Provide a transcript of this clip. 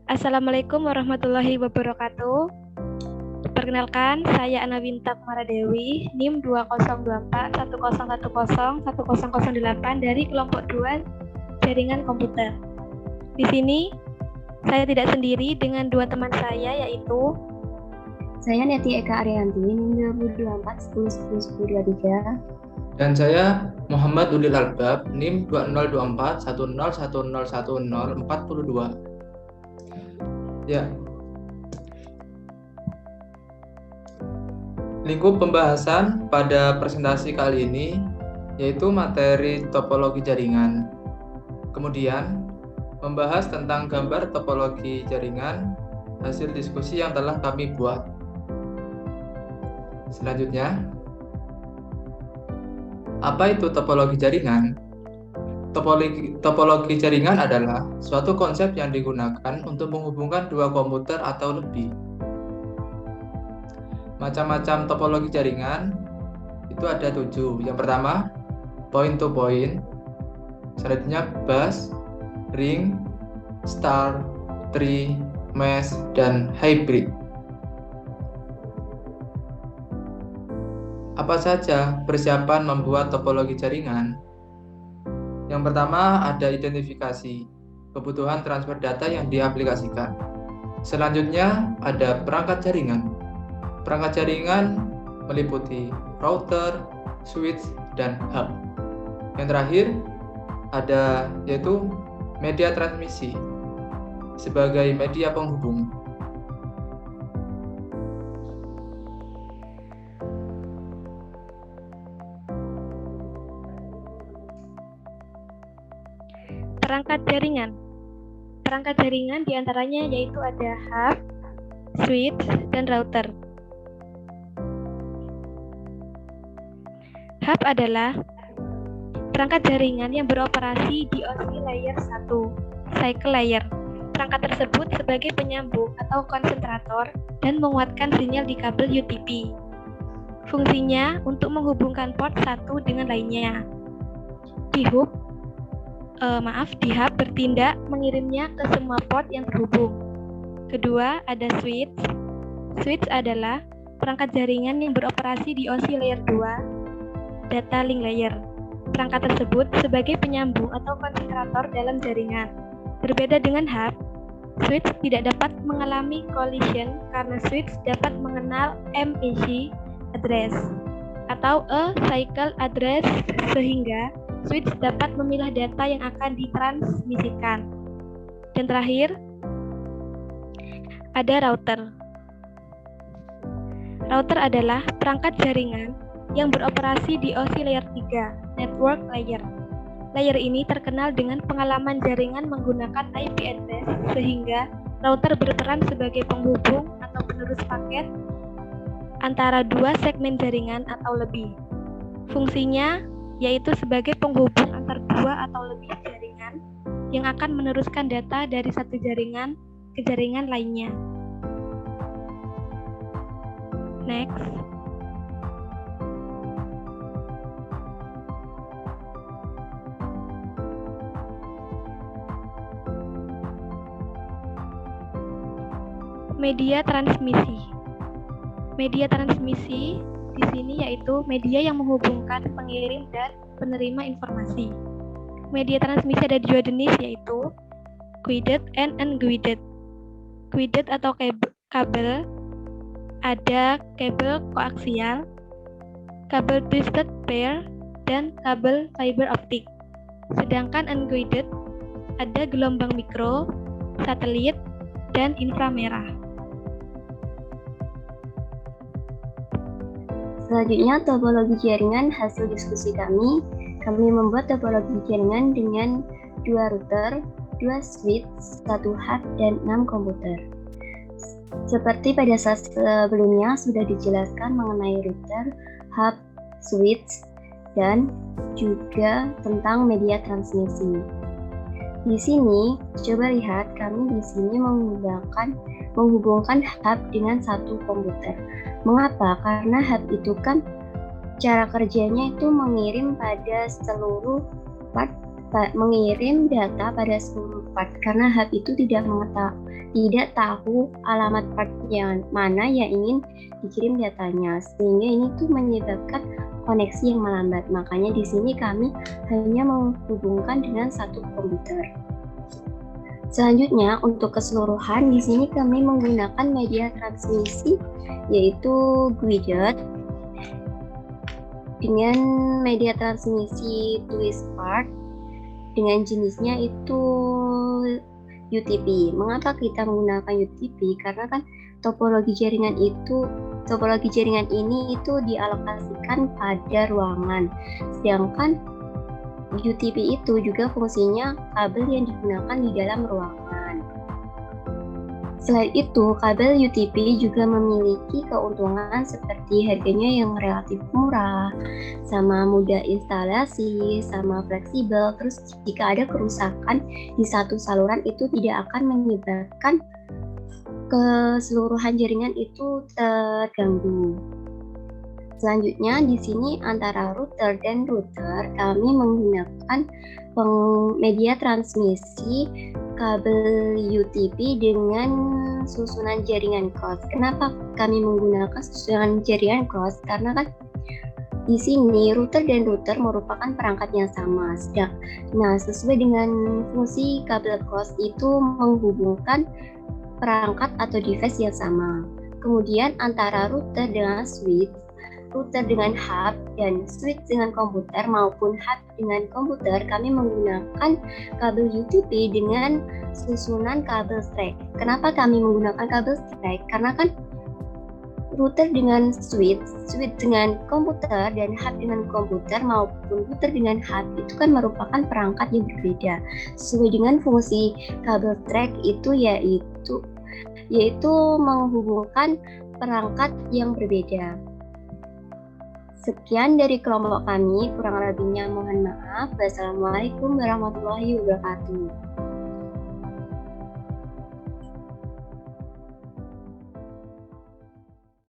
Assalamualaikum warahmatullahi wabarakatuh. Perkenalkan, saya Anawinta Kumaradewi, NIM 202410101008 dari kelompok 2 jaringan komputer. Di sini, saya tidak sendiri dengan dua teman saya, yaitu saya Neti Eka Arianti, NIM 202410101023. Dan saya Muhammad Ulil Albab, NIM 202410101042. Ya. Lingkup pembahasan pada presentasi kali ini yaitu materi topologi jaringan. Kemudian membahas tentang gambar topologi jaringan hasil diskusi yang telah kami buat. Selanjutnya, apa itu topologi jaringan? Topologi jaringan adalah suatu konsep yang digunakan untuk menghubungkan dua komputer atau lebih. Macam-macam topologi jaringan itu ada 7. Yang pertama, point to point. Selanjutnya bus, ring, star, tree, mesh, dan hybrid. Apa saja persiapan membuat topologi jaringan? Yang pertama ada identifikasi, kebutuhan transfer data yang diaplikasikan. Selanjutnya ada perangkat jaringan. Perangkat jaringan meliputi router, switch, dan hub. Yang terakhir ada yaitu media transmisi sebagai media penghubung. perangkat jaringan. Perangkat jaringan diantaranya yaitu ada hub, switch, dan router. Hub adalah perangkat jaringan yang beroperasi di OSI layer 1, cycle layer. Perangkat tersebut sebagai penyambung atau konsentrator dan menguatkan sinyal di kabel UTP. Fungsinya untuk menghubungkan port satu dengan lainnya. Di hub bertindak mengirimnya ke semua port yang terhubung. Kedua, ada switch. Switch adalah perangkat jaringan yang beroperasi di OSI layer 2, data link layer. Perangkat tersebut sebagai penyambung atau konsentrator dalam jaringan. Berbeda dengan hub, switch tidak dapat mengalami collision karena switch dapat mengenal MAC address atau a cycle address, sehingga switch dapat memilah data yang akan ditransmisikan. Dan terakhir, ada router. Router adalah perangkat jaringan yang beroperasi di OSI layer 3, network layer. Layer ini terkenal dengan pengalaman jaringan menggunakan IP address, sehingga router berperan sebagai penghubung atau penerus paket antara dua segmen jaringan atau lebih. Fungsinya yaitu sebagai penghubung antar dua atau lebih jaringan yang akan meneruskan data dari satu jaringan ke jaringan lainnya. Next. Media transmisi. Media transmisi di sini yaitu media yang menghubungkan pengirim dan penerima informasi. Media transmisi ada dua jenis, yaitu guided and unguided. Guided atau kabel, ada kabel koaksial, kabel twisted pair, dan kabel fiber optik. Sedangkan unguided ada gelombang mikro, satelit, dan inframerah. Selanjutnya, topologi jaringan hasil diskusi kami. Kami membuat topologi jaringan dengan 2 router, 2 switch, 1 hub, dan 6 komputer. Seperti pada saat sebelumnya sudah dijelaskan mengenai router, hub, switch, dan juga tentang media transmisi. Di sini, coba lihat, kami di sini menghubungkan hub dengan satu komputer. Mengapa? Karena hub itu kan cara kerjanya itu mengirim pada seluruh part mengirim data pada seluruh part karena hub itu tidak tahu alamat part yang mana yang ingin dikirim datanya, sehingga ini tuh menyebabkan koneksi yang melambat. Makanya di sini kami hanya menghubungkan dengan satu komputer. Selanjutnya untuk keseluruhan di sini kami menggunakan media transmisi yaitu Guided dengan media transmisi twist part dengan jenisnya itu UTP. Mengapa kita menggunakan UTP? Karena kan topologi jaringan ini itu dialokasikan pada ruangan. Sedangkan UTP itu juga fungsinya kabel yang digunakan di dalam ruangan. Selain itu, kabel UTP juga memiliki keuntungan seperti harganya yang relatif murah, sama mudah instalasi, sama fleksibel. Terus jika ada kerusakan di satu saluran itu tidak akan menyebabkan keseluruhan jaringan itu terganggu. Selanjutnya di sini antara router dan router kami menggunakan media transmisi kabel UTP dengan susunan jaringan cross. Kenapa kami menggunakan susunan jaringan cross? Karena kan di sini router dan router merupakan perangkat yang sama. Nah, sesuai dengan fungsi kabel cross itu menghubungkan perangkat atau device yang sama. Kemudian antara router dengan switch, router dengan hub, dan switch dengan komputer maupun hub dengan komputer, kami menggunakan kabel UTP dengan susunan kabel stack. Kenapa kami menggunakan kabel stack? Karena kan router dengan switch dengan komputer, dan hub dengan komputer maupun router dengan hub itu kan merupakan perangkat yang berbeda. Sesuai dengan fungsi kabel stack itu yaitu menghubungkan perangkat yang berbeda. Sekian dari kelompok kami, kurang lebihnya mohon maaf. Wassalamualaikum warahmatullahi wabarakatuh.